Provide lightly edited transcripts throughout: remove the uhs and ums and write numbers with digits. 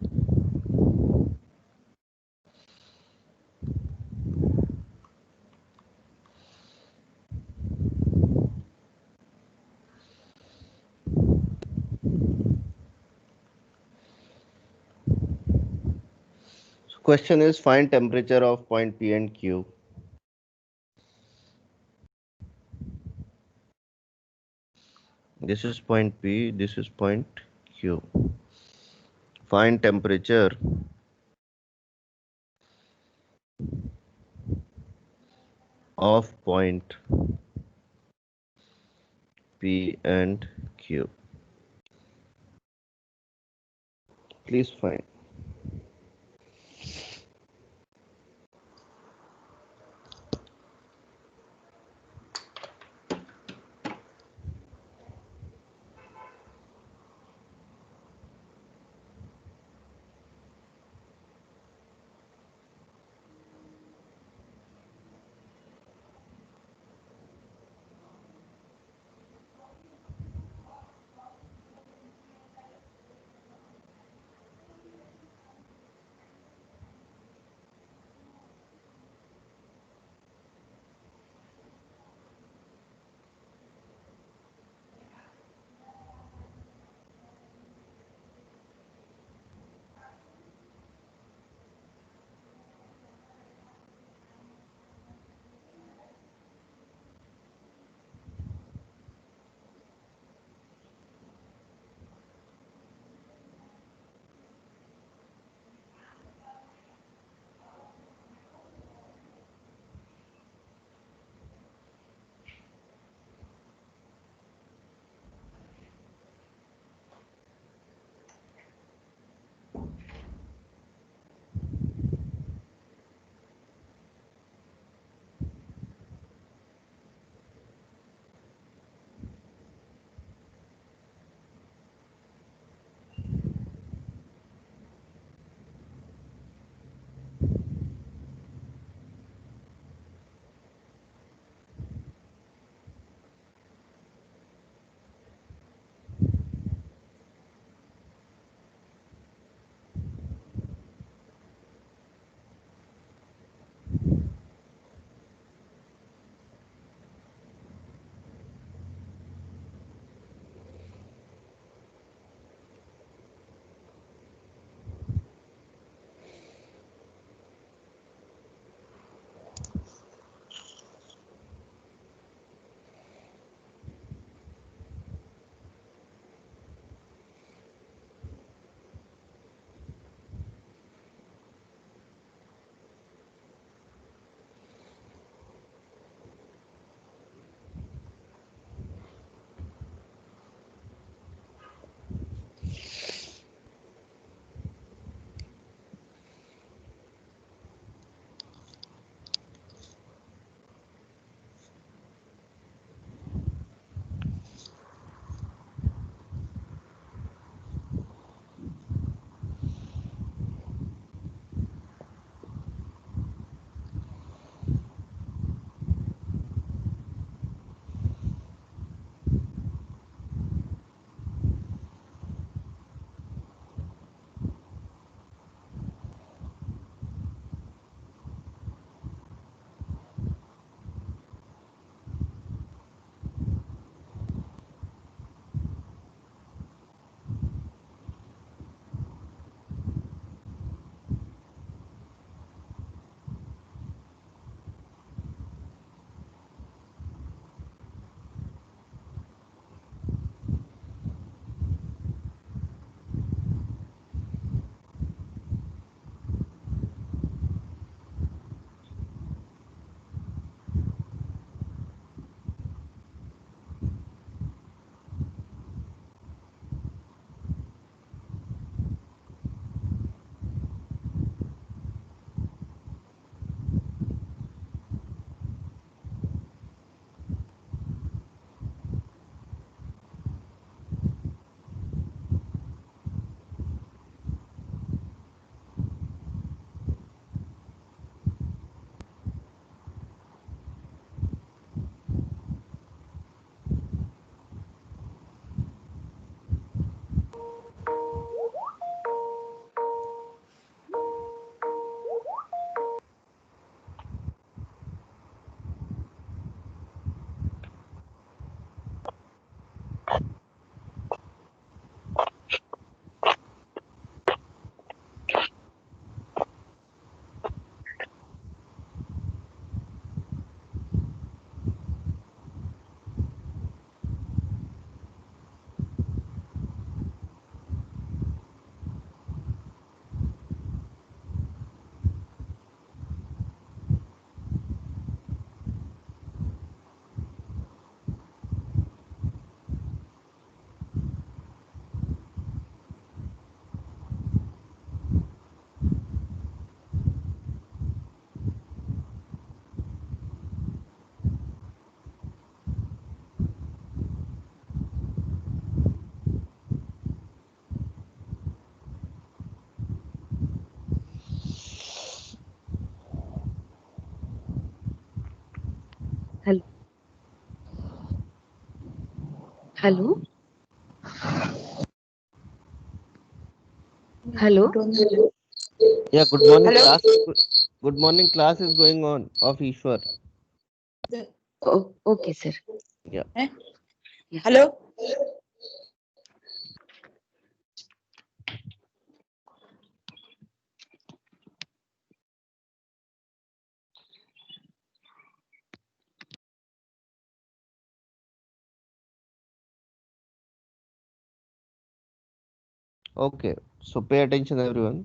So question is find temperature of point P and Q. This is point P, this is point Q. Find temperature of point P and Q. Please find. Hello? Hello? Yeah, good morning Hello? class. Good morning class is going on of Ishwar. Oh, okay, sir. Yeah. Eh? Hello? Okay. So pay attention everyone.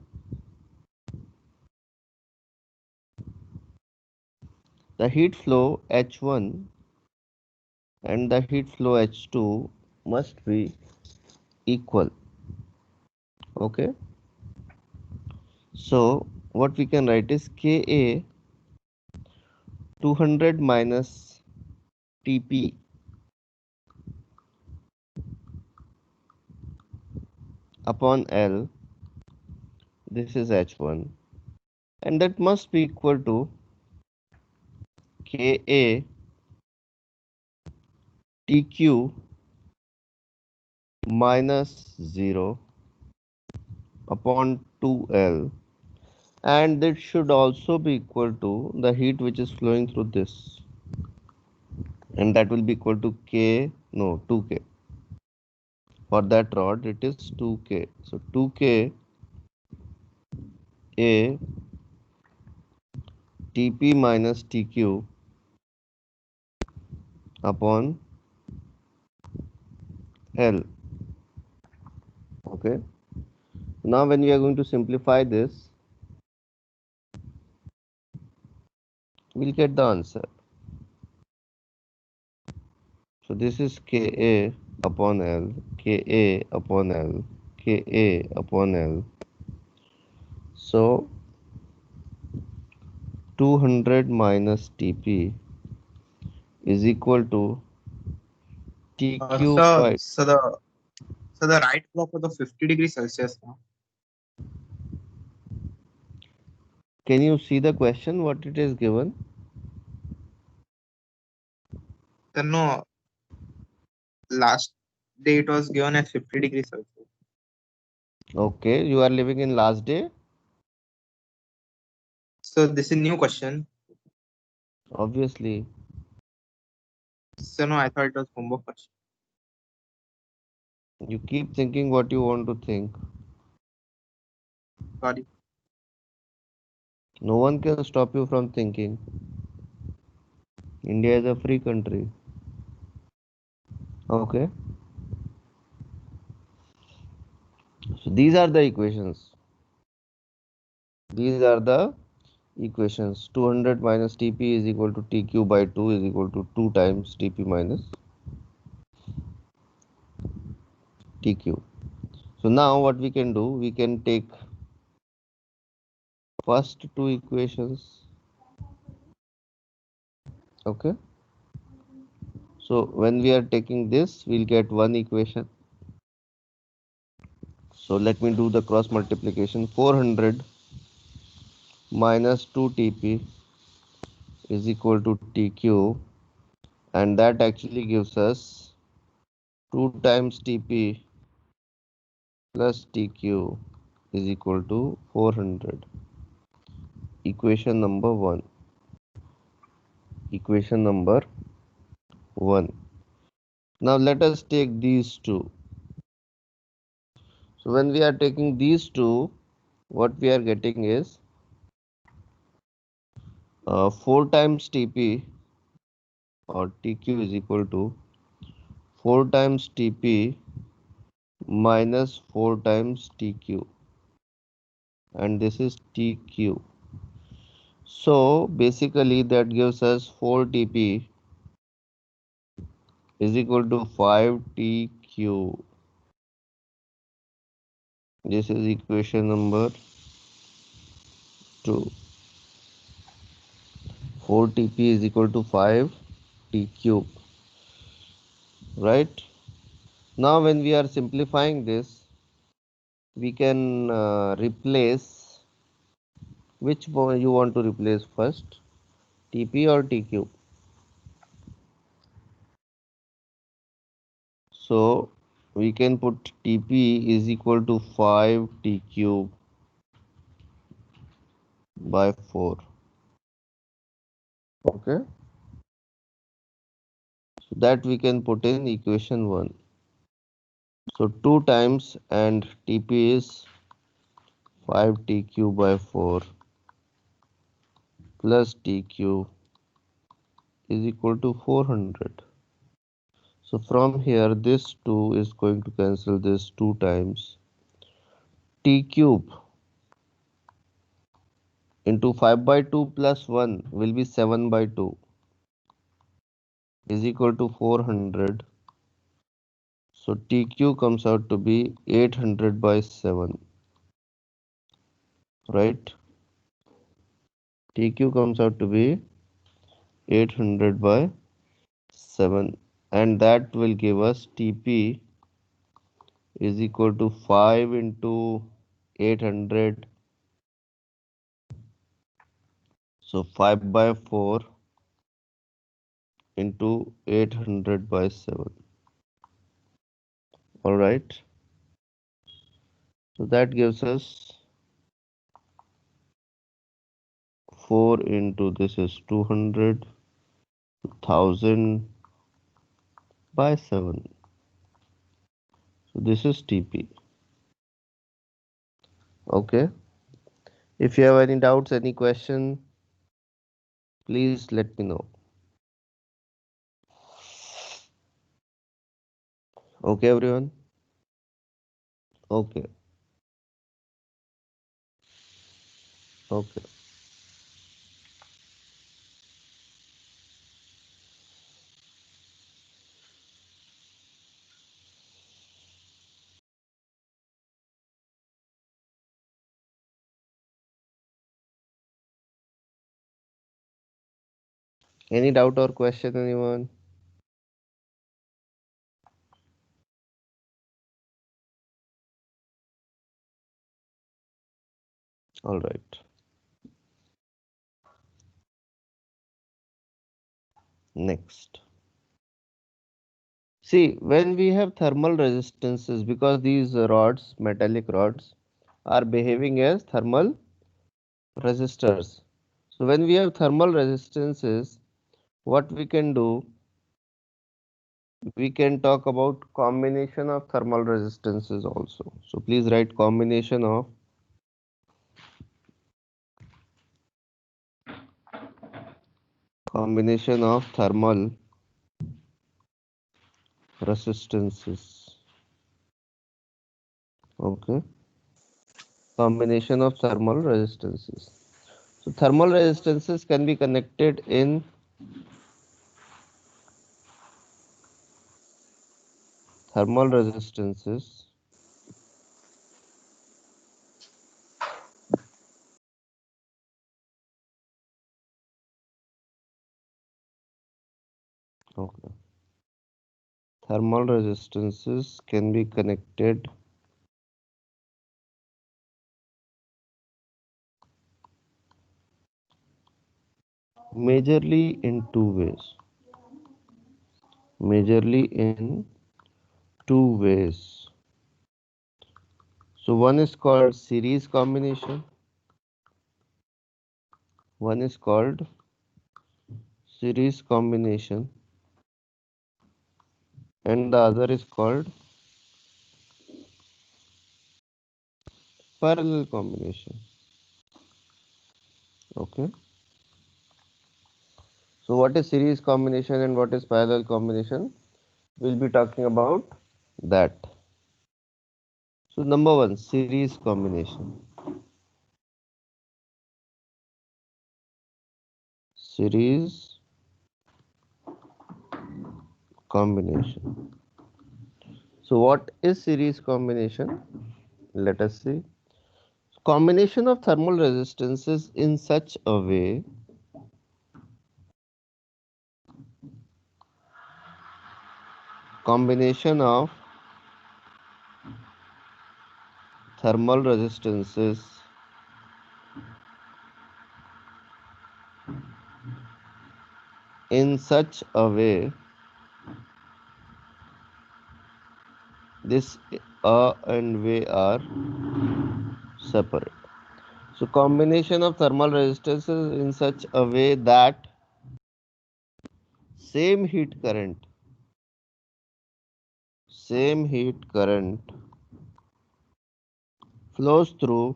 The heat flow H1 and the heat flow H2 must be equal. Okay. So what we can write is Ka 200 minus Tp upon L. This is H1 and that must be equal to Ka Tq minus 0 upon 2L, and that should also be equal to the heat which is flowing through this, and that will be equal to K, no, 2K. For that rod it is 2K. So 2K A Tp minus Tq upon L. Okay. Now when we are going to simplify this, we'll get the answer. So this is Ka upon L, Ka upon L, Ka upon L. So 200 minus Tp is equal to TQ Sir, by. so the right clock for the 50 degrees Celsius now. Can you see the question what it is given? So no, last day it was given at 50 degrees Celsius. Okay, you are living in last day. So this is new question. Obviously, So no, I thought it was homework question. you keep thinking what you want to think. Sorry. No one can stop you from thinking. India is a free country. Okay, so these are the equations. These are the equations. 200 minus Tp is equal to Tq by 2 is equal to 2 times Tp minus Tq. So now what we can do, we can take first two equations. Okay. So when we are taking this, we'll get one equation. So let me do the cross multiplication. 400 minus 2 Tp is equal to Tq, and that actually gives us 2 times Tp plus Tq is equal to 400. Equation number 1. Equation number 1. Now let us take these two. So when we are taking these two, what we are getting is 4 times Tp or Tq is equal to 4 times Tp minus 4 times Tq, and this is Tq. So basically that gives us 4 Tp is equal to 5 Tq. This is equation number 2. 4 Tp is equal to 5 Tq, right? Now when we are simplifying this, we can replace, which one you want to replace first, Tp or Tq? So we can put Tp is equal to 5 T cube by 4. Okay. So that we can put in equation 1. So 2 times and Tp is 5 T cube by 4 plus T cube is equal to 400. So from here this 2 is going to cancel this 2 times. T cube into 5 by 2 plus 1 will be 7 by 2 is equal to 400. So TQ comes out to be 800 by 7, right? TQ comes out to be 800 by 7, and that will give us TP is equal to 5 into 800. So 5 by 4 into 800 by 7. All right. So that gives us 4 into this is 200, 1000 by 7. So this is TP. Okay. If you have any doubts, any question, please let me know. Okay, everyone? Okay. Okay. Any doubt or question, anyone? All right. Next. See, when we have thermal resistances, because these rods, metallic rods, are behaving as thermal resistors. So when we have thermal resistances, what we can do, we can talk about combination of thermal resistances also. So please write combination of thermal resistances. Okay. Combination of thermal resistances. So thermal resistances can be connected in thermal resistances. Okay. Thermal resistances can be connected majorly in two ways. Majorly in two ways. So one is called series combination. One is called series combination, and the other is called parallel combination. Okay. So what is series combination and what is parallel combination? We'll be talking about that. So number one, series combination. Series combination. So what is series combination? Let us see. Combination of thermal resistances in such a way combination of thermal resistances in such a way This A and V are separate. So combination of thermal resistances in such a way that same heat current flows through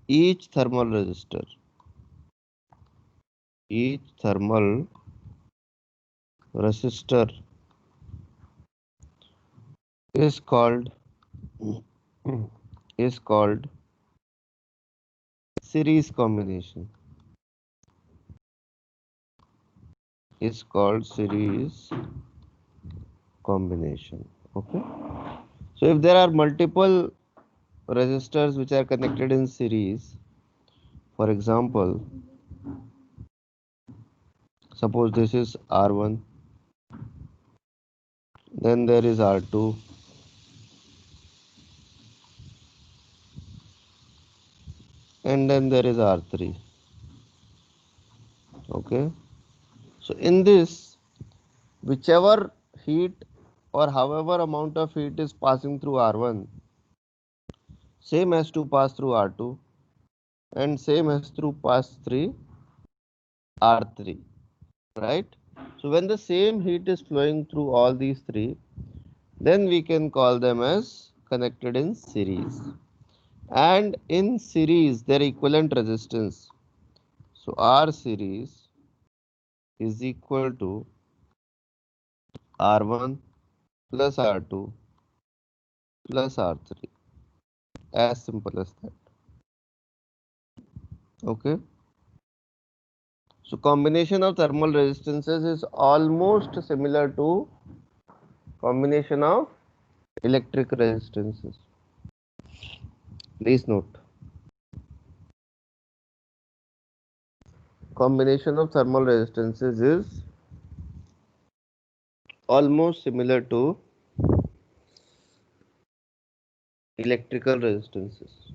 each thermal resistor. Each thermal resistor is called series combination. Is called series combination. Okay. So if there are multiple resistors which are connected in series, for example, suppose this is R1, then there is R2, and then there is R3. Okay. So in this, whichever heat or however amount of heat is passing through R1, same has to pass through R2 and same has to pass through R3, right? So when the same heat is flowing through all these three, then we can call them as connected in series. And in series, their equivalent resistance. So R series is equal to R1 plus R2 plus R3. As simple as that. Okay. So combination of thermal resistances is almost similar to combination of electric resistances. Please note. Combination of thermal resistances is almost similar to electrical resistances.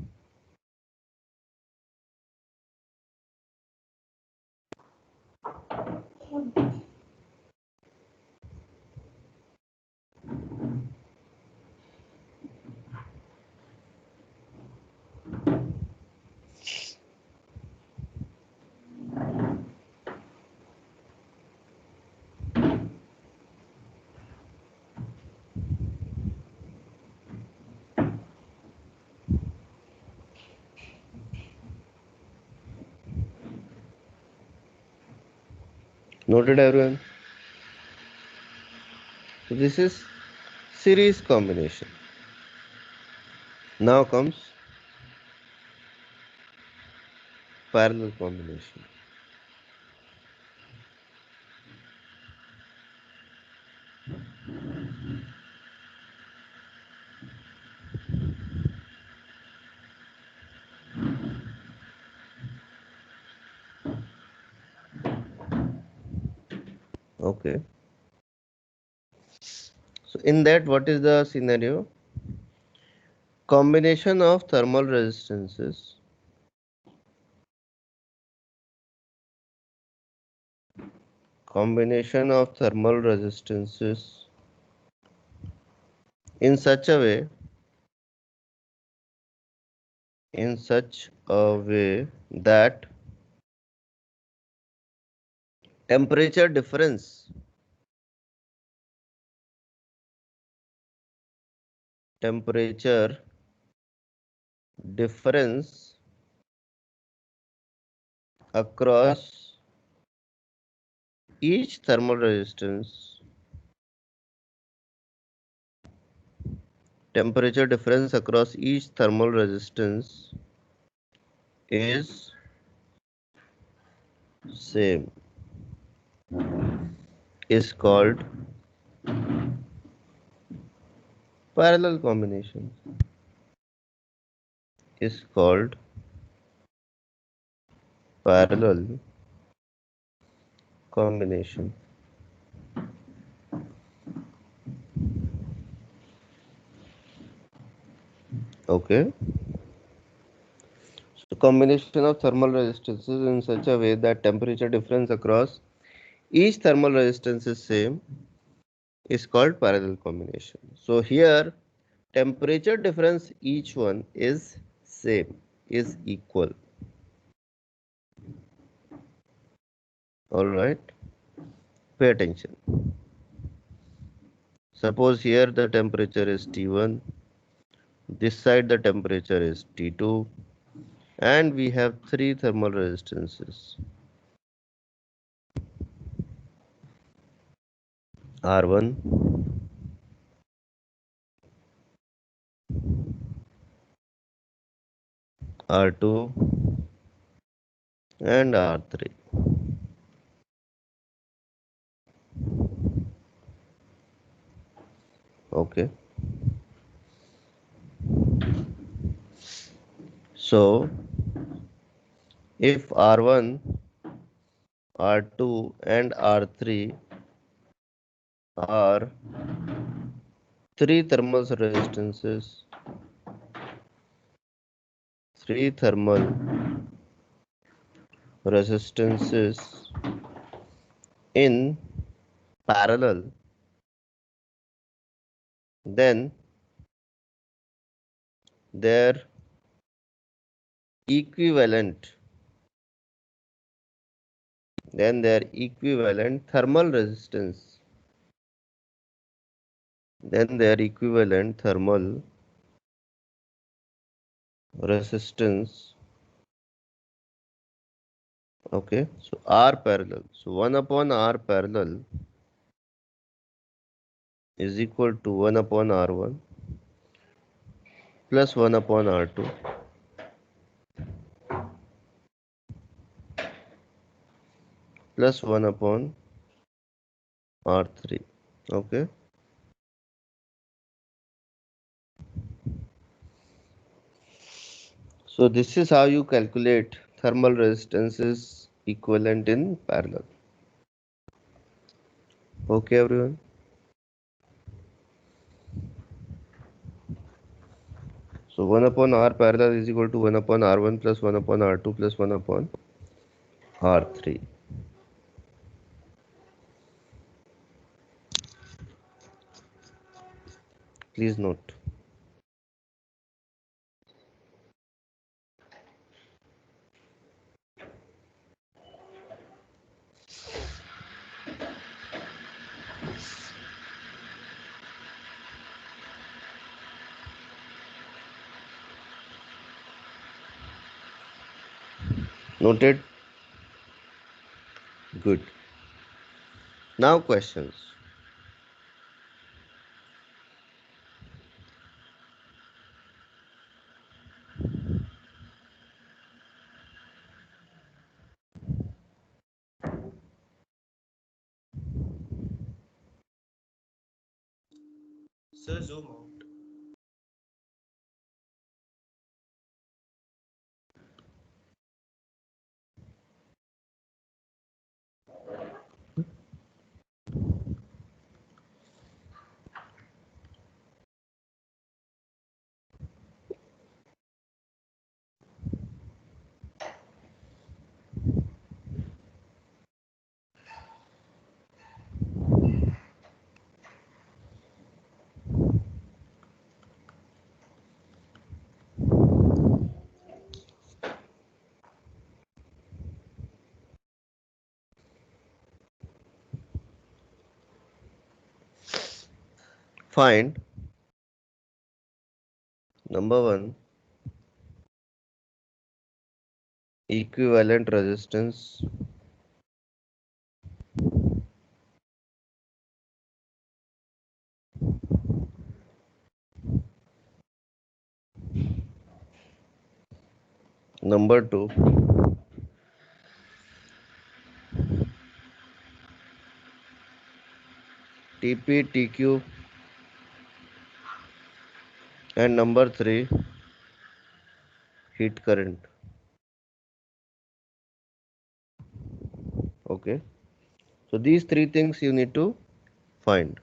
Noted, everyone? So this is series combination. Now comes parallel combination. Okay. So in that, what is the scenario? Combination of thermal resistances in such a way that temperature difference temperature difference across each thermal resistance temperature difference across each thermal resistance is same is called parallel combination is called parallel combination. Okay. So combination of thermal resistances in such a way that temperature difference across each thermal resistance is same is called parallel combination. So here temperature difference each one is same, is equal. All right, pay attention. Suppose here the temperature is T1, this side the temperature is T2, and we have three thermal resistances, R1, R2 and R3. Okay, so if R1, R2 and R3 are three thermal resistances, three thermal resistances in parallel, then their equivalent thermal resistance, okay, so R parallel, so 1 upon R parallel is equal to 1 upon R1 plus 1 upon R2 plus 1 upon R3. Okay, so this is how you calculate thermal resistances equivalent in parallel. Okay, everyone. So 1 upon R parallel is equal to 1 upon R1 plus 1 upon R2 plus 1 upon R3. Please note. Noted? Good. Now questions. Sir, zoom out. Find number 1 equivalent resistance number 2 TP TQ and number 3 heat current. Okay, so these three things you need to find.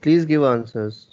Please give answers.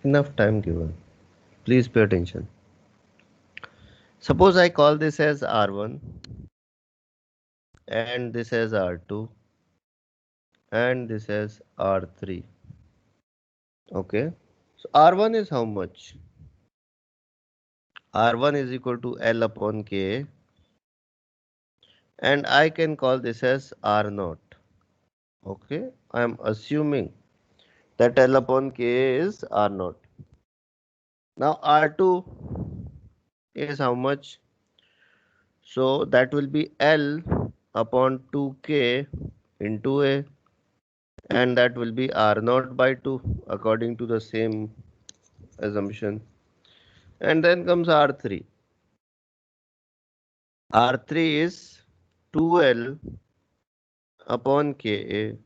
Enough time given. Please pay attention. Suppose I call this as R1 and this as R2 and this as R3. Okay. So R1 is how much? R1 is equal to L upon K, and I can call this as R0. Okay. I am assuming that L upon K is R0. Now R2 is how much? So that will be L upon 2K into A, and that will be R0 by 2 according to the same assumption. And then comes R3. R3 is 2L upon Ka.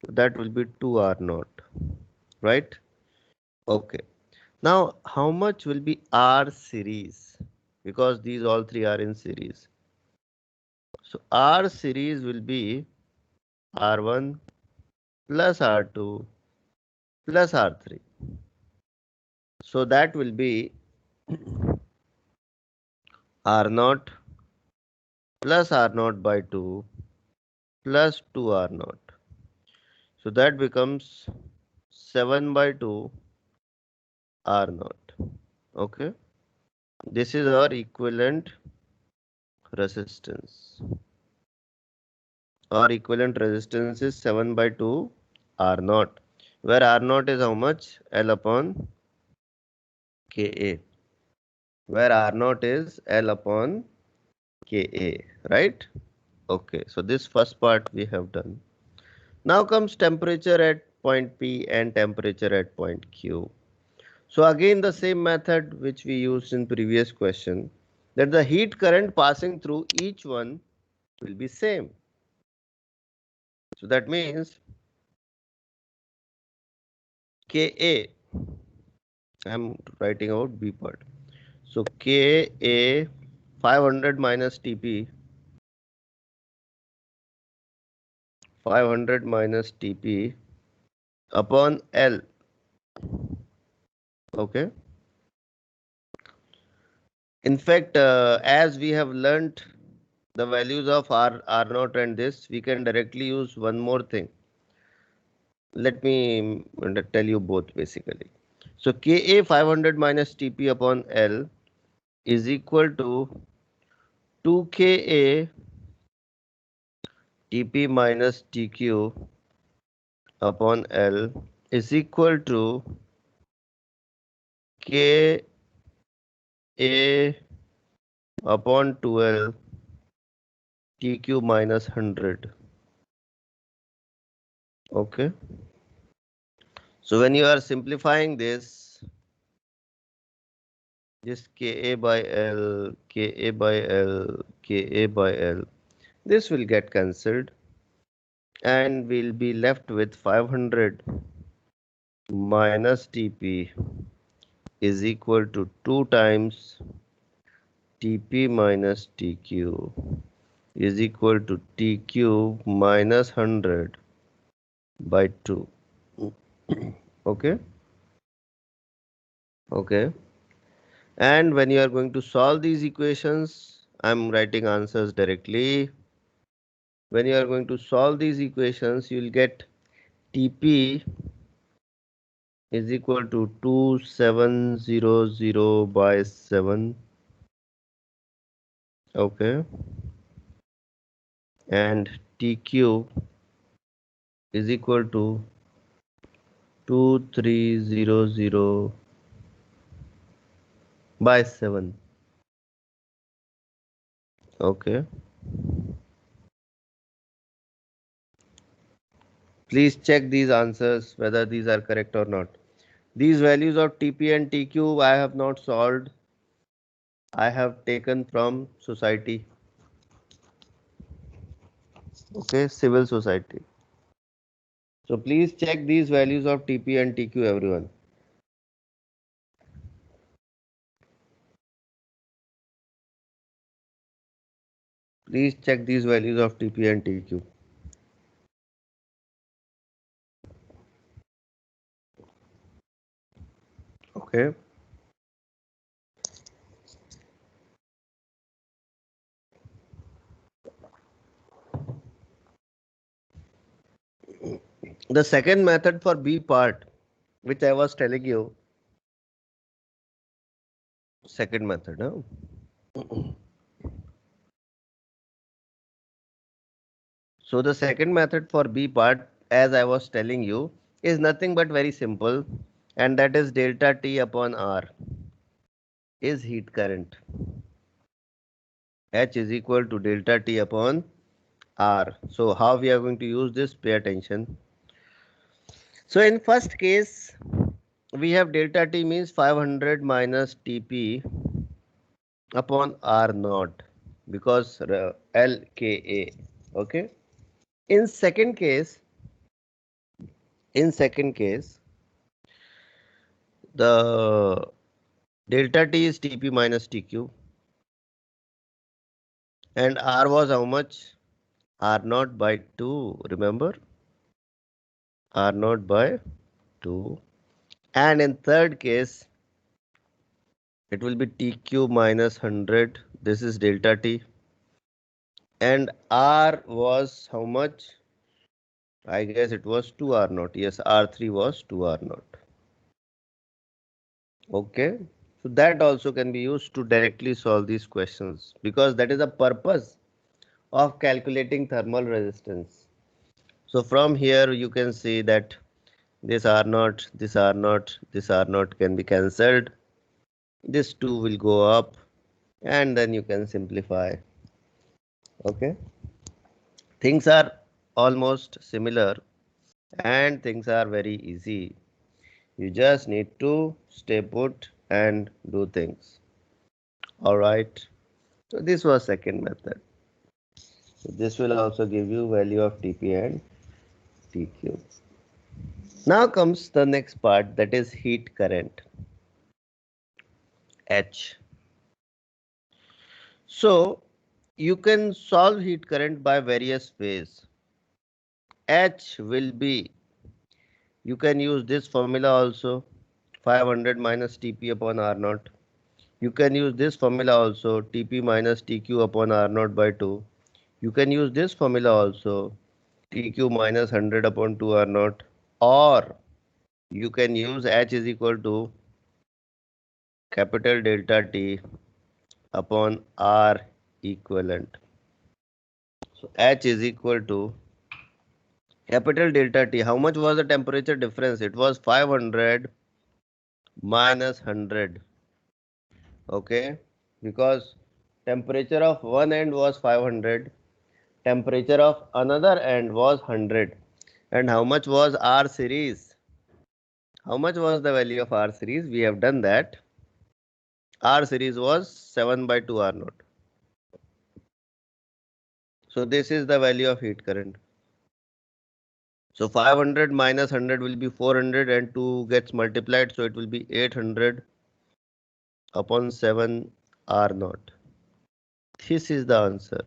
That will be 2R0, right? Okay. Now, how much will be R series? Because these all three are in series. So R series will be R1 plus R2 plus R3. So that will be R0 plus R0 by 2 plus 2R0. So that becomes 7 by 2 R0. Okay. This is our equivalent resistance. Our equivalent resistance is 7 by 2 R0, where R0 is how much? L upon Ka, where R0 is L upon Ka, right? Okay, so this first part we have done. Now comes temperature at point P and temperature at point Q. So again the same method which we used in previous question, that the heat current passing through each one will be same. So that means Ka, I'm writing out B part. So Ka 500 minus Tp, 500 minus Tp upon L. Okay. In fact, as we have learnt the values of R0 and this, we can directly use one more thing. Let me tell you both basically. So Ka 500 minus Tp upon L is equal to 2Ka Tp minus Tq upon L is equal to Ka upon 12 Tq minus 100. Okay. So when you are simplifying this Ka by L, Ka by L, Ka by L, this will get cancelled and we'll be left with 500 minus Tp is equal to 2 times Tp minus Tq is equal to Tq minus 100 by 2. Okay. Okay. And when you are going to solve these equations, I'm writing answers directly. When you are going to solve these equations, you will get Tp is equal to 2700 by 7. Okay. And Tq is equal to 2300 by 7. Okay. Please check these answers whether these are correct or not. These values of Tp and Tq I have not solved. I have taken from society. Okay, civil society. So please check these values of Tp and Tq, everyone. Please check these values of Tp and Tq. Okay. The second method for B part, which I was telling you, second method. So the second method for B part, as I was telling you, is nothing but very simple, and that is delta T upon R is heat current. H is equal to delta T upon R. So how we are going to use this? Pay attention. So in first case, we have delta T means 500 minus Tp upon R naught because LKA. Okay. In second case, the delta T is Tp minus Tq and R was how much? R naught by 2. Remember? R naught by 2. And in third case, it will be Tq minus 100. This is delta T. And R was how much? I guess it was 2R naught. Yes, R3 was 2R naught. Okay. So that also can be used to directly solve these questions because that is the purpose of calculating thermal resistance. So from here you can see that this R naught, this R naught, this R naught can be cancelled. This 2 will go up and then you can simplify. Okay. Things are almost similar and things are very easy. You just need to stay put and do things. Alright. So this was second method. So this will also give you value of Tp and Tq. Now comes the next part, that is heat current. H. So you can solve heat current by various ways. H will be, you can use this formula also, 500 minus Tp upon R naught. You can use this formula also, Tp minus Tq upon R naught by 2. You can use this formula also, Tq minus 100 upon 2 R naught. Or you can use H is equal to capital delta T upon R equivalent. So H is equal to capital delta T. How much was the temperature difference? It was 500 minus 100. Okay. Because temperature of one end was 500. Temperature of another end was 100. And how much was R series? How much was the value of R series? We have done that. R series was 7 by 2 R naught. So this is the value of heat current. So 500 minus 100 will be 400 and 2 gets multiplied. So it will be 800 upon 7 R naught. This is the answer.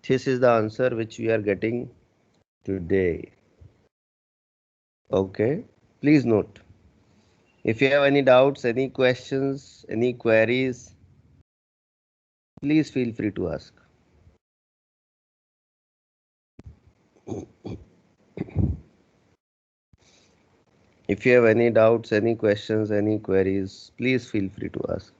This is the answer which we are getting today. Okay. Please note. If you have any doubts, any questions, any queries, please feel free to ask. If you have any doubts, any questions, any queries, please feel free to ask.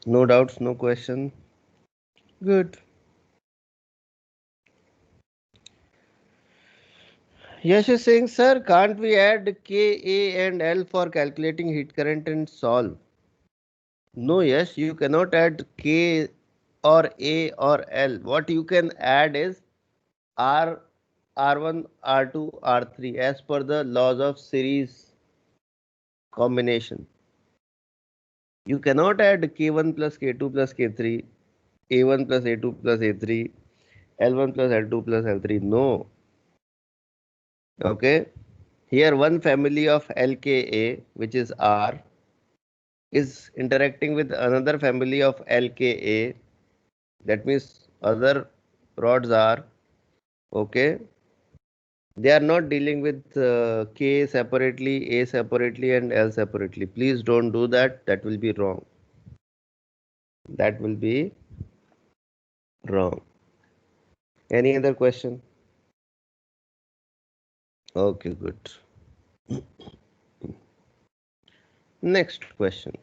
No doubts, no question. Good. Yash is saying, sir, can't we add K, A and L for calculating heat current and solve? No, yes, you cannot add K or A or L. What you can add is R, R1, R2, R3 as per the laws of series combination. You cannot add K1 plus K2 plus K3, A1 plus A2 plus A3, L1 plus L2 plus L3. No. Okay. Here one family of LKA, which is R, is interacting with another family of LKA. That means other rods are okay. They are not dealing with K separately, A separately, and L separately. Please don't do that. That will be wrong. That will be wrong. Any other question? Okay, good. Next question.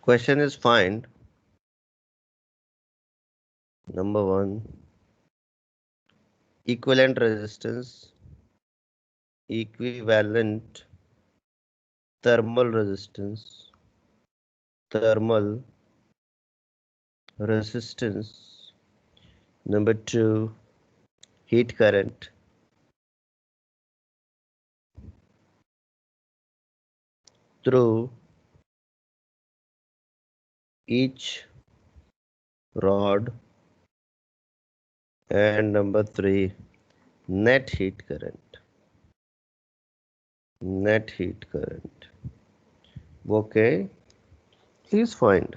Question is find number one equivalent resistance, equivalent thermal resistance, thermal resistance. Number two, heat current through each rod. And number three, net heat current. Net heat current. Okay, please find.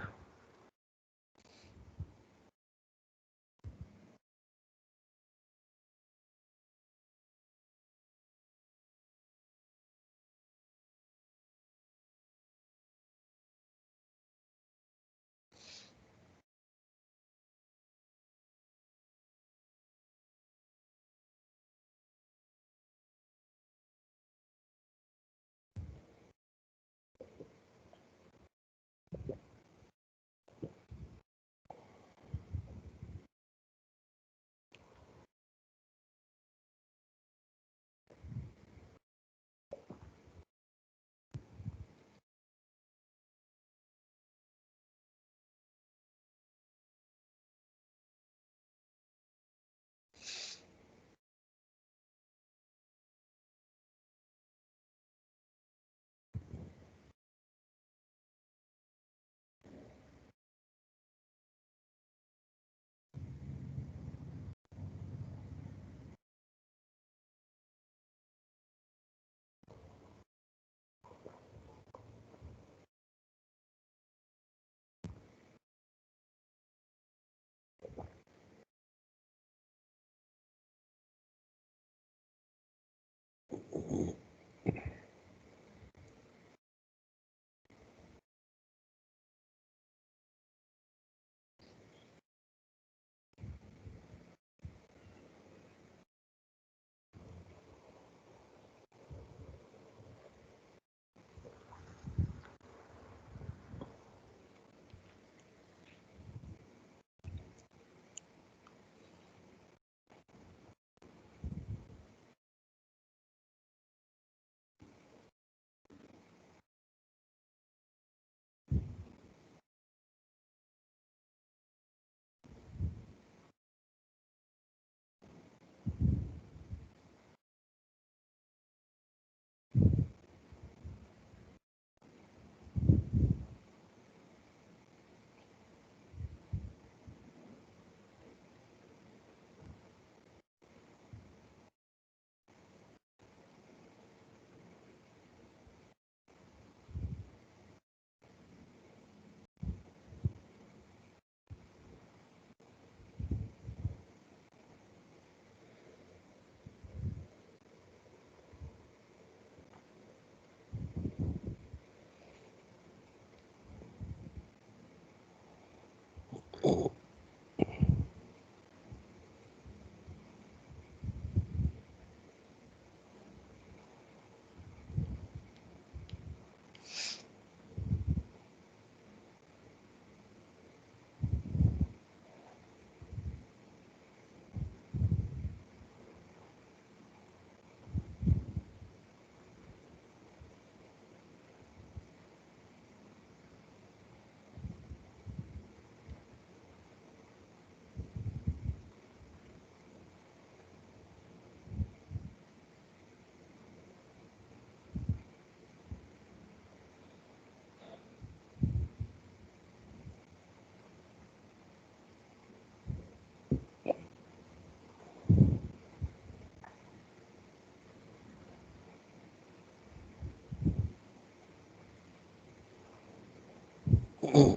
Hmm.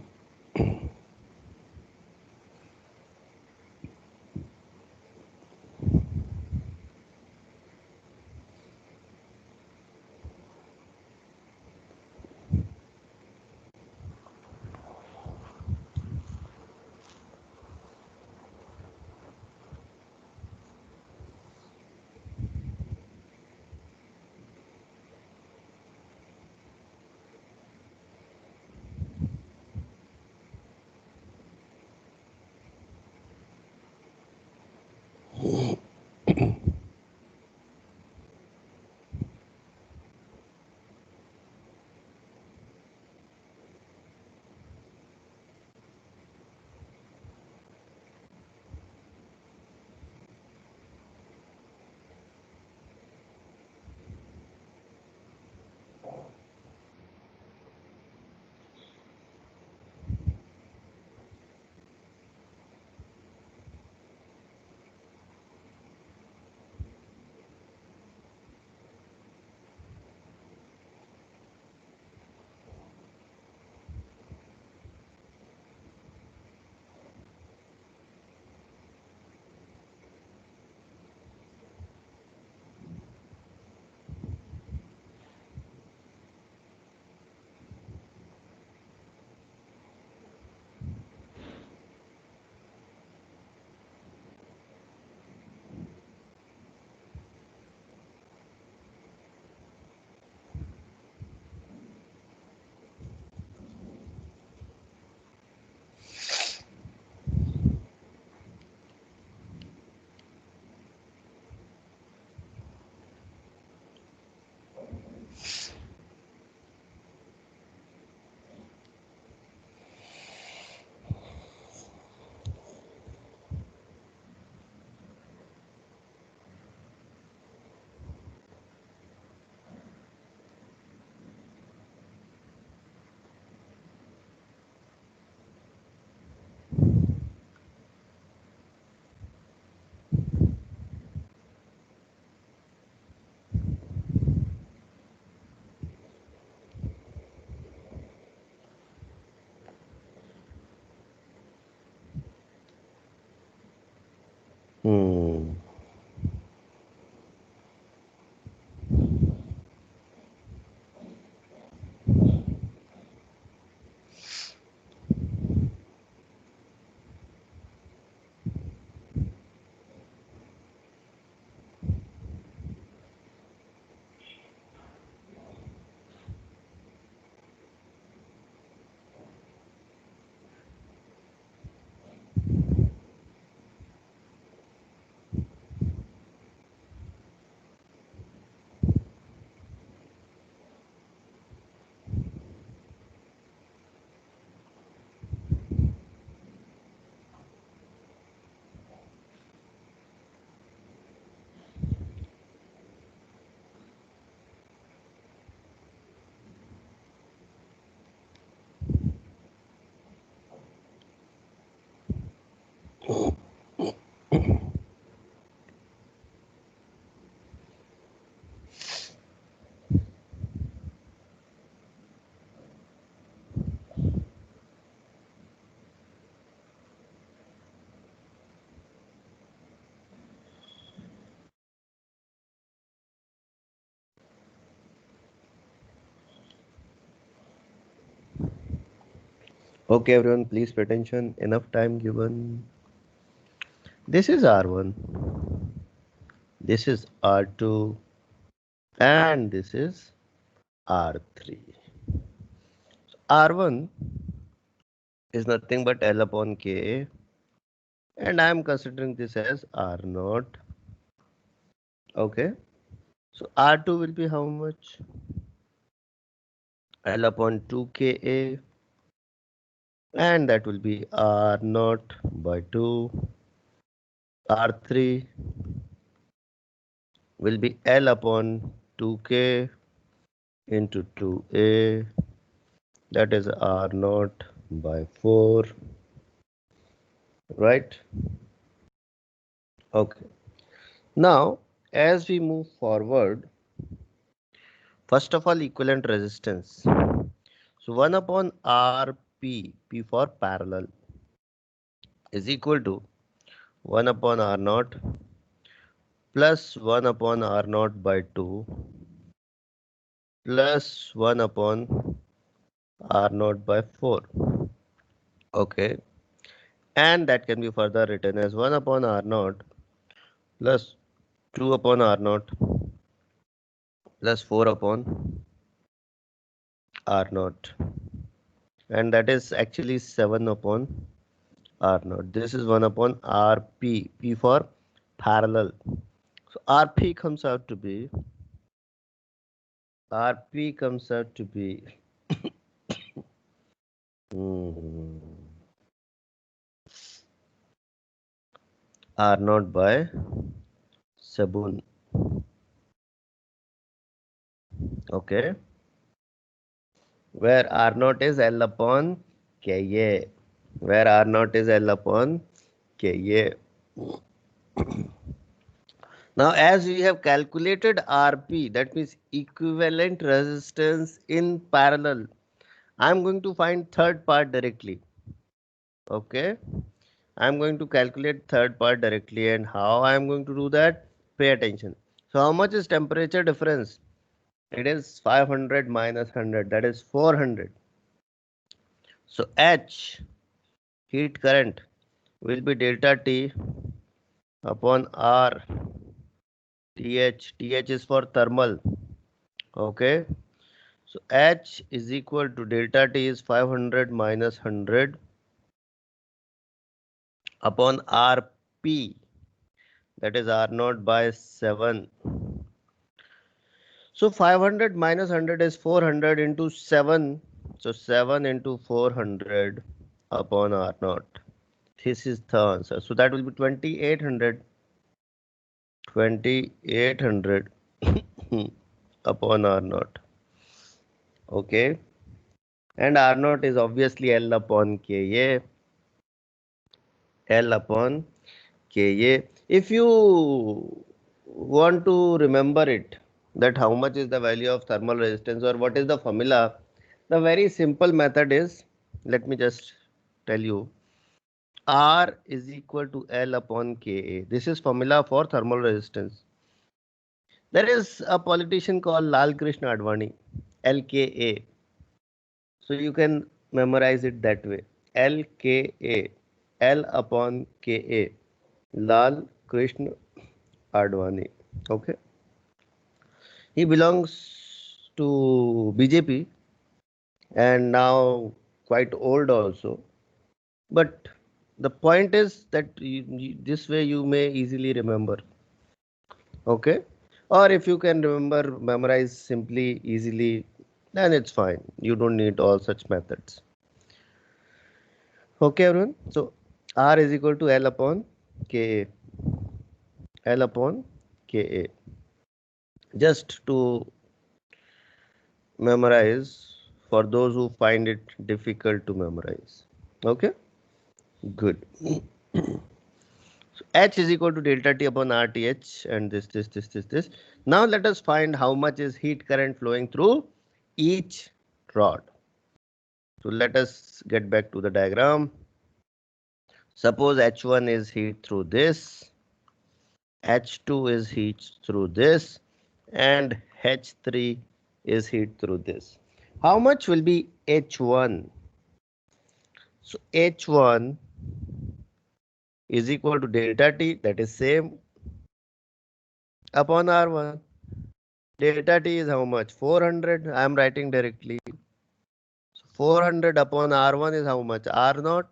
Okay, everyone, please pay attention. Enough time given. This is R1, this is R2, and this is R3. R1 is nothing but L upon K, and I am considering this as R0. Okay, so R2 will be how much? L upon 2Ka, and that will be R0 by 2. R3 will be L upon 2K into 2A, that is R0 by 4, right? Okay. Now, as we move forward, first of all, equivalent resistance. So 1 upon Rp P for parallel, is equal to 1 upon R naught plus 1 upon R naught by 2 plus 1 upon R naught by 4. Okay. And that can be further written as 1 upon R naught plus 2 upon R naught plus 4 upon R naught. And that is actually 7 upon R naught. This is 1 upon RP, P for parallel. So RP comes out to be R naught by 7. Okay. Where R naught is L upon Ka. Where R naught is L upon Ka. Now, as we have calculated RP, that means equivalent resistance in parallel, I am going to find third part directly. Okay. I am going to calculate third part directly, and how I am going to do that? Pay attention. So how much is temperature difference? It is 500 minus 100, that is 400. So H, heat current, will be delta T upon R. TH is for thermal. Okay. So H is equal to delta T is 500 minus 100 upon RP, that is R naught by 7. So 500 minus 100 is 400 into 7. So 7 into 400 upon R naught. This is the answer. So that will be 2800. 2800 upon R naught. Okay. And R naught is obviously L upon Ka. L upon Ka. If you want to remember it, that how much is the value of thermal resistance or what is the formula, the very simple method is, let me just tell you, R is equal to L upon Ka. This is formula for thermal resistance. There is a politician called Lal Krishna Advani, LKA. So you can memorize it that way. LKA, L upon Ka, Lal Krishna Advani. Okay. He belongs to BJP and now quite old also. But the point is that this way you may easily remember. Okay. Or if you can remember, memorize simply, easily, then it's fine. You don't need all such methods. Okay, everyone. So R is equal to L upon Ka. L upon Ka. Just to memorize for those who find it difficult to memorize. Okay. Good. So H is equal to delta T upon RTH and this. Now let us find how much is heat current flowing through each rod. So let us get back to the diagram. Suppose H1 is heat through this, H2 is heat through this, and H3 is heat through this. How much will be H1? So H1 is equal to delta T, that is same, upon R1. Delta T is how much? 400. I am writing directly. So 400 upon R1 is how much? R0.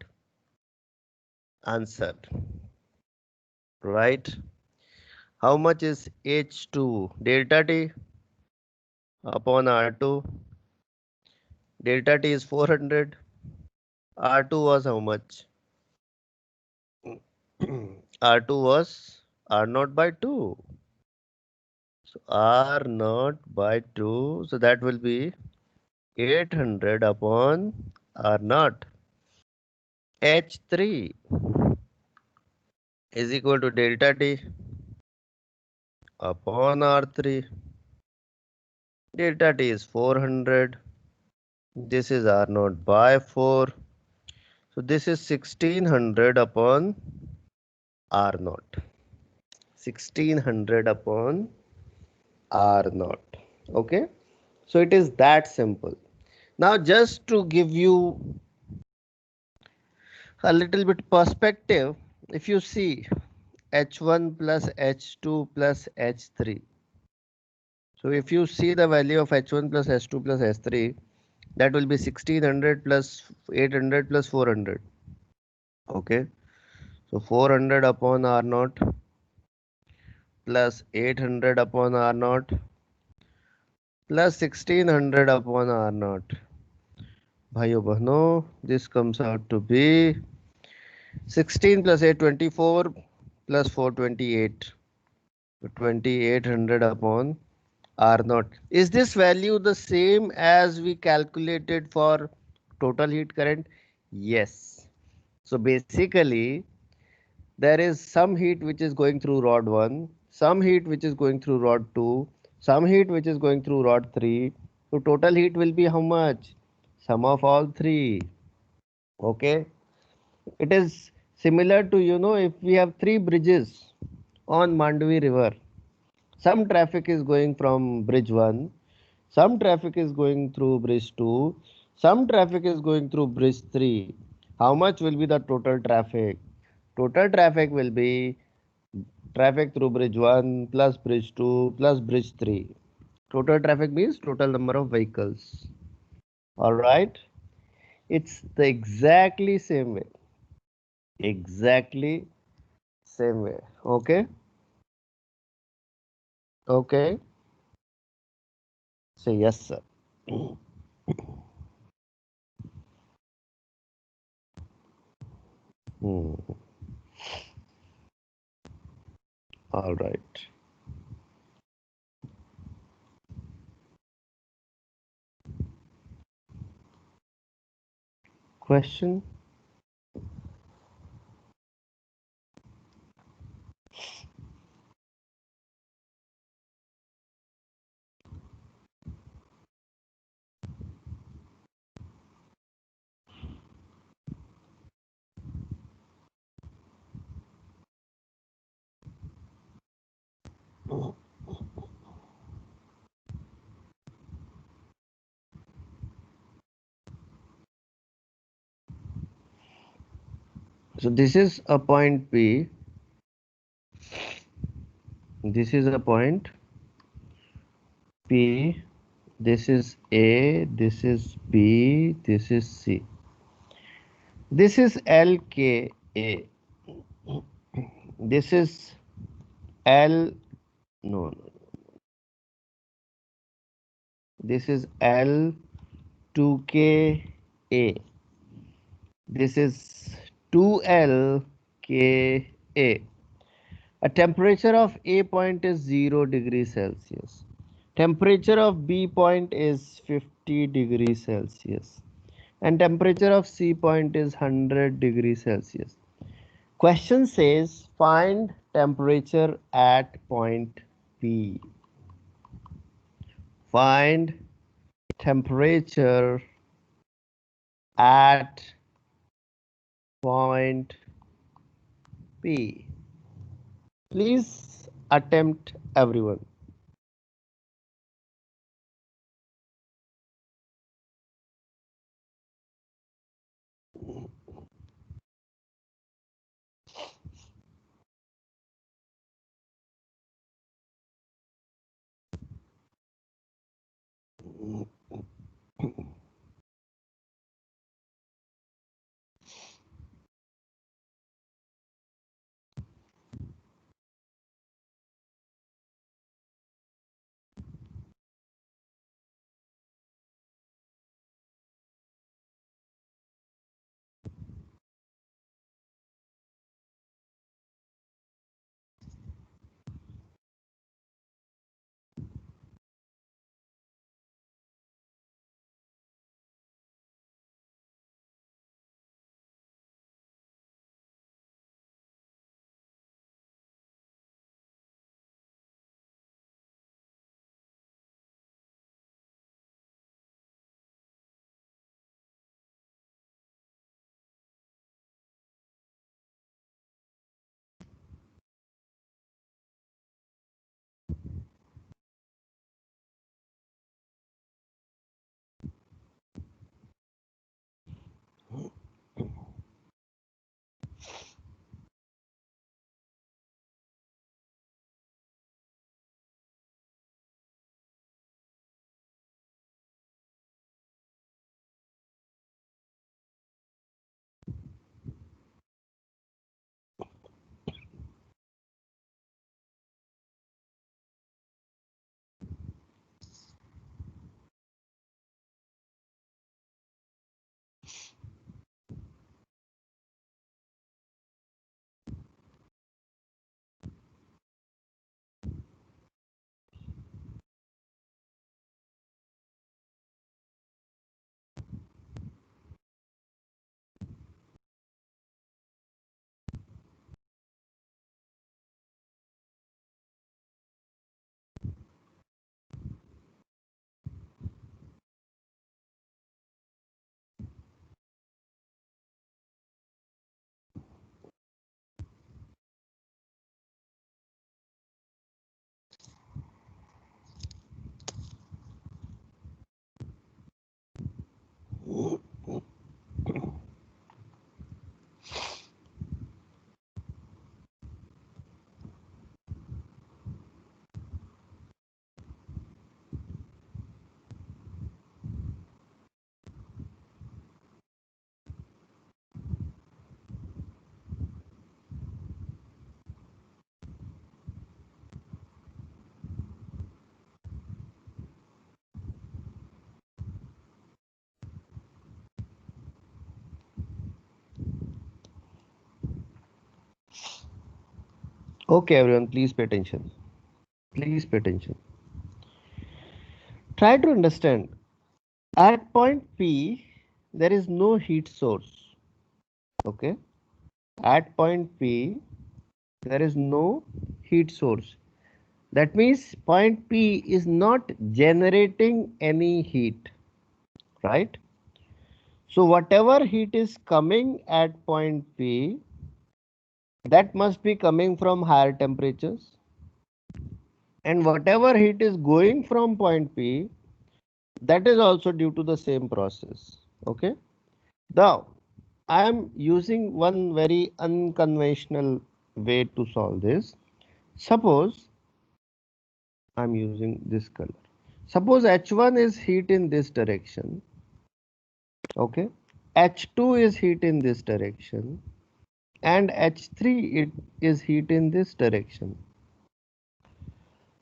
Answer. Right. How much is H2? Delta T upon R2. Delta T is 400. R2 was how much? R2 was R0 by 2. So R0 by 2. So that will be 800 upon R0. H3 is equal to delta T upon R3. Delta T is 400. This is R naught by 4. So this is 1600 upon R naught. 1600 upon R naught. Okay. So it is that simple. Now just to give you a little bit perspective, if you see H1 plus H2 plus H3. So if you see the value of H1 plus H2 plus H3, that will be 1600 plus 800 plus 400. Okay. So 400 upon R naught plus 800 upon R naught plus 1600 upon R naught. भाइयों बहनों, this comes out to be 16 plus 8 24 plus 4 28. So 2800 upon R naught. Is this value the same as we calculated for total heat current? Yes. So basically there is some heat which is going through rod 1, some heat which is going through rod 2, some heat which is going through rod 3. So total heat will be how much? Sum of all three. Okay. It is similar to, if we have three bridges on Mandvi river. Some traffic is going from bridge 1, some traffic is going through bridge 2, some traffic is going through bridge 3. How much will be the total traffic? Total traffic will be traffic through bridge 1 plus bridge 2 plus bridge 3. Total traffic means total number of vehicles. Alright. It's the exactly same way. Exactly same way. Okay. Okay. Say yes, sir. Hmm. All right. Question? So this is a point P. This is a point P. This is A. This is B. This is C. This is LKA. This is L. No, no. This is L2KA. This is 2LKA. A temperature of A point is 0 degrees Celsius. Temperature of B point is 50 degrees Celsius. And temperature of C point is 100 degrees Celsius. Question says find temperature at point P. Find temperature at point P. Please attempt, everyone. Okay, everyone, please pay attention. Please pay attention. Try to understand. At point P, there is no heat source. Okay. At point P, there is no heat source. That means point P is not generating any heat, right? So whatever heat is coming at point P, that must be coming from higher temperatures. And whatever heat is going from point P, that is also due to the same process. Okay. Now, I am using one very unconventional way to solve this. Suppose I'm using this color. Suppose H1 is heat in this direction. Okay. H2 is heat in this direction. And H3 it is heat in this direction.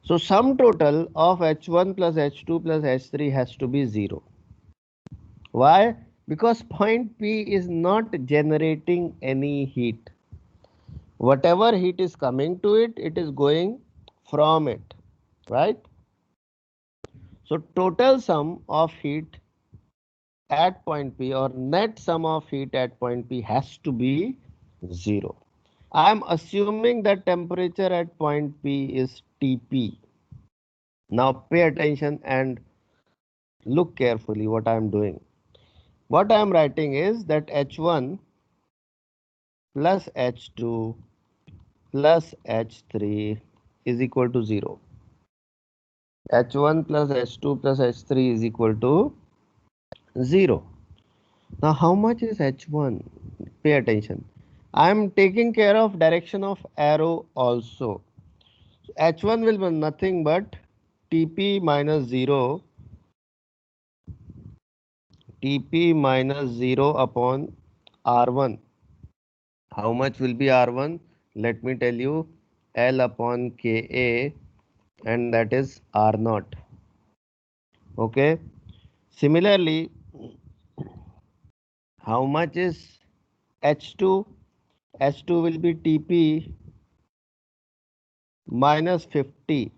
So sum total of H1 plus H2 plus H3 has to be 0. Why? Because point P is not generating any heat. Whatever heat is coming to it, it is going from it, right? So total sum of heat at point P or net sum of heat at point P has to be 0. I am assuming that temperature at point P is Tp. Now pay attention and look carefully what I am doing. What I am writing is that H1 plus H2 plus H3 is equal to 0. H1 plus H2 plus H3 is equal to 0. Now how much is H1? Pay attention. I am taking care of direction of arrow also. So H1 will be nothing but Tp minus 0, Tp minus 0 upon R1. How much will be R1? Let me tell you, L upon Ka, and that is R0. Okay. Similarly, how much is H2? H2 will be Tp minus 50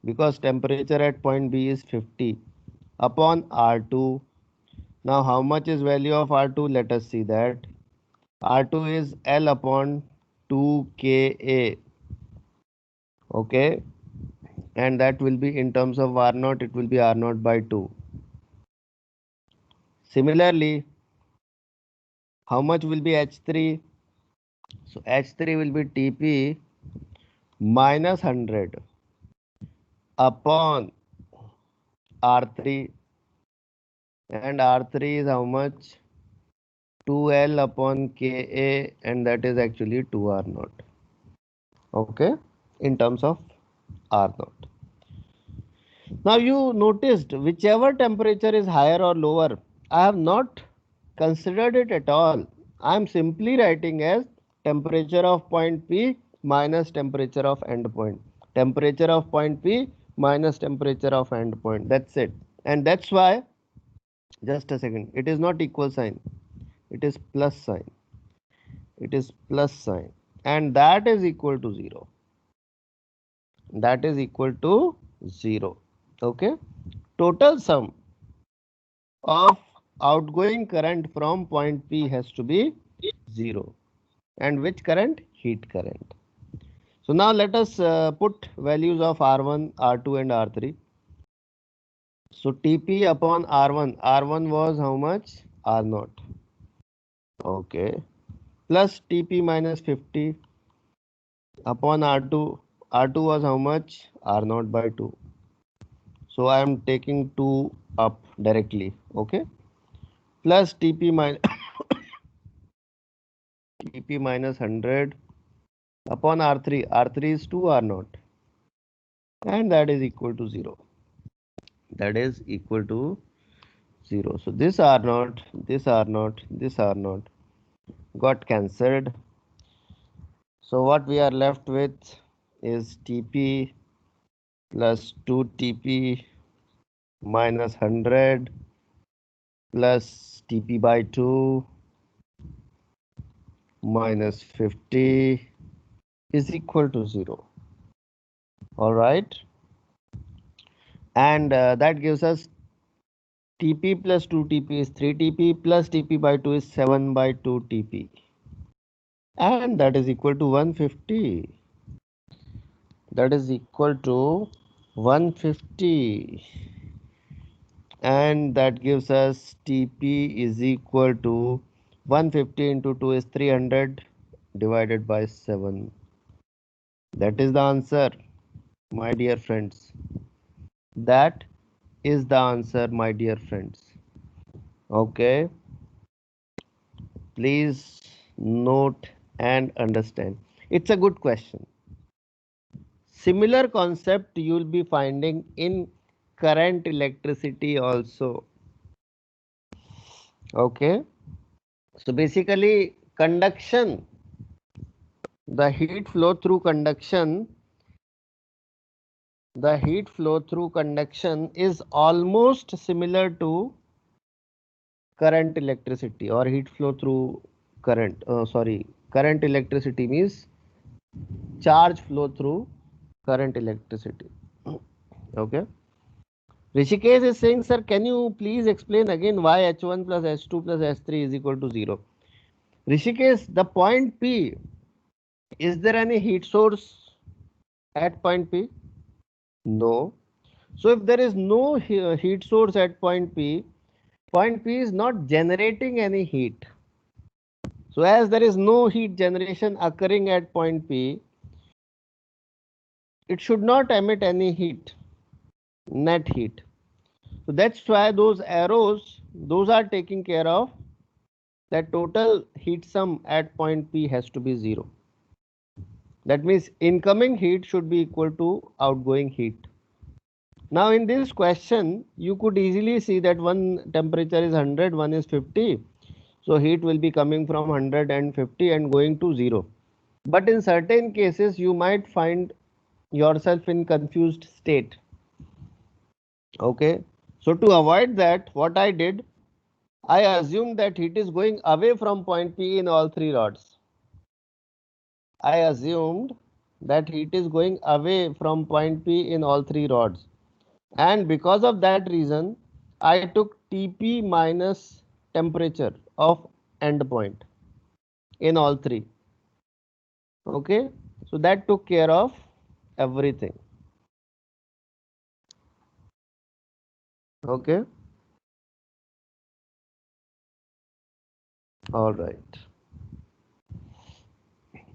because temperature at point B is 50 upon R2. Now how much is value of R2? Let us see that. R2 is L upon 2Ka. Okay. And that will be in terms of R0, it will be R0 by 2. Similarly, how much will be H3? So H3 will be Tp minus 100 upon R3, and R3 is how much? 2L upon Ka, and that is actually 2R0. Okay, in terms of R0. Now you noticed whichever temperature is higher or lower, I have not considered it at all. I am simply writing as temperature of point P minus temperature of end point. Temperature of point P minus temperature of end point. That's it. And that's why, just a second, it is not equal sign. It is plus sign. It is plus sign. And that is equal to 0. That is equal to 0. Okay. Total sum of outgoing current from point P has to be 0. And which current? Heat current. So now let us put values of R1, R2 and R3. So Tp upon R1. R1 was how much? R0. Okay. Plus Tp minus 50 upon R2. R2 was how much? R0 by 2. So I am taking 2 up directly. Okay. Plus Tp minus Tp minus 100 upon R3. R3 is 2 R0. And that is equal to 0. That is equal to 0. So this R0, this R0, this R0 got cancelled. So what we are left with is Tp plus 2 Tp minus 100 plus Tp by 2 minus 50 is equal to 0. All right. And that gives us Tp plus 2Tp is 3Tp plus Tp by 2 is 7 by 2 Tp. And that is equal to 150. That is equal to 150. And that gives us Tp is equal to 150 into 2 is 300 divided by 7. That is the answer, my dear friends. That is the answer, my dear friends. Okay. Please note and understand. It's a good question. Similar concept you will be finding in current electricity also. Okay. So basically conduction, the heat flow through conduction, is almost similar to current electricity or heat flow through current. Current electricity means charge flow through current electricity. Okay. Rishikesh is saying, sir, can you please explain again why H1 plus H2 plus H3 is equal to 0? Rishikesh, the point P, is there any heat source at point P? No. So if there is no heat source at point P is not generating any heat. So as there is no heat generation occurring at point P, it should not emit any heat, net heat. So that's why those arrows, those are taking care of that total heat sum at point P has to be 0. That means incoming heat should be equal to outgoing heat. Now in this question, you could easily see that one temperature is 100, one is 50. So heat will be coming from 150 and going to 0. But in certain cases, you might find yourself in confused state. Okay. So to avoid that, what I did, I assumed that heat is going away from point P in all three rods. I assumed that heat is going away from point P in all three rods. And because of that reason, I took Tp minus temperature of end point in all three. Okay. So that took care of everything. Okay. All right.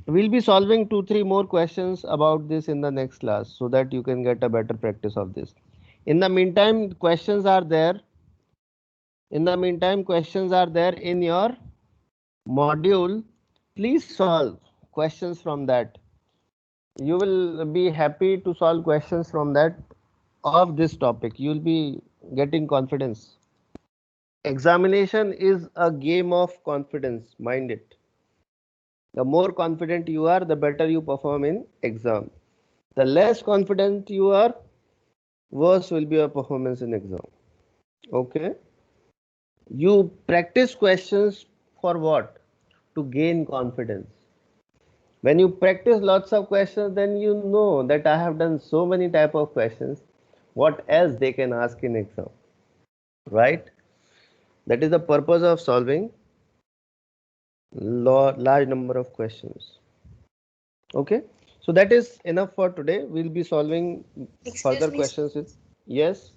We'll be solving 2-3 more questions about this in the next class so that you can get a better practice of this. In the meantime, questions are there. In your module. Please solve questions from that. You will be happy to solve questions from that of this topic. You will be getting confidence. Examination is a game of confidence, mind it. The more confident you are, the better you perform in exam. The less confident you are, worse will be your performance in exam. Okay. You practice questions for what? To gain confidence. When you practice lots of questions, then you know that I have done so many type of questions. What else they can ask in exam? Right? That is the purpose of solving large number of questions. Okay. So that is enough for today. We'll be solving further questions with. Yes.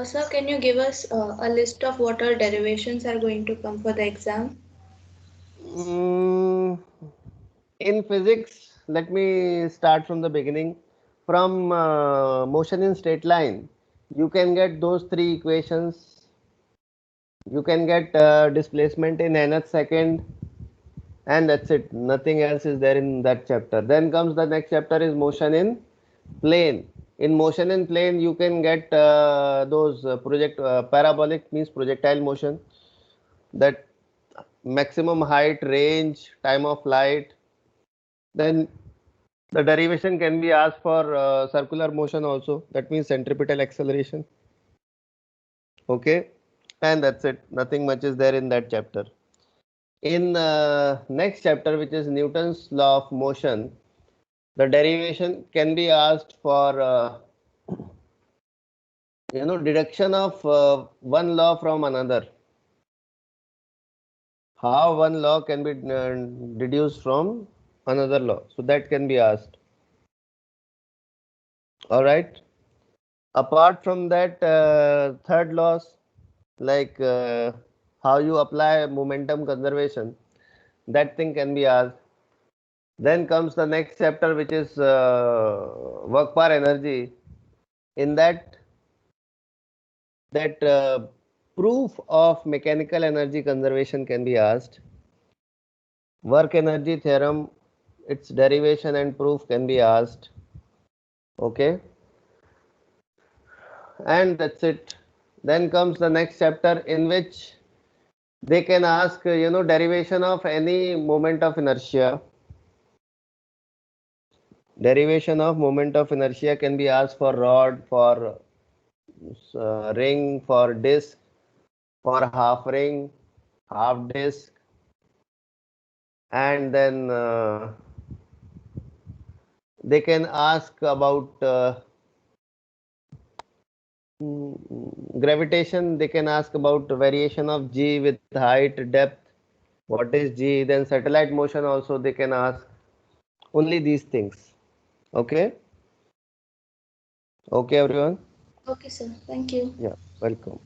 Sir, can you give us a list of what all derivations are going to come for the exam? In physics, let me start from the beginning. From motion in straight line, you can get those three equations. You can get displacement in nth second, and that's it. Nothing else is there in that chapter. Then comes the next chapter is motion in plane. In motion in plane, you can get those parabolic means projectile motion, that maximum height, range, time of flight. Then the derivation can be asked for circular motion also. That means centripetal acceleration. Okay, and that's it. Nothing much is there in that chapter. In next chapter, which is Newton's law of motion, The derivation can be asked for deduction of one law from another. How one law can be deduced from another law. So that can be asked. All right. Apart from that, third laws like how you apply momentum conservation, that thing can be asked. Then comes the next chapter, which is work per energy. In that proof of mechanical energy conservation can be asked. Work energy theorem, its derivation and proof can be asked. Okay, and that's it. Then comes the next chapter, in which they can ask derivation of any moment of inertia. Derivation of moment of inertia can be asked for rod, for ring, for disc, for half ring, half disc, and then they can ask about gravitation. They can ask about variation of g with height, depth, what is g. Then satellite motion also they can ask. Only these things. Okay. Okay, everyone. Okay, sir. Thank you. Yeah, welcome.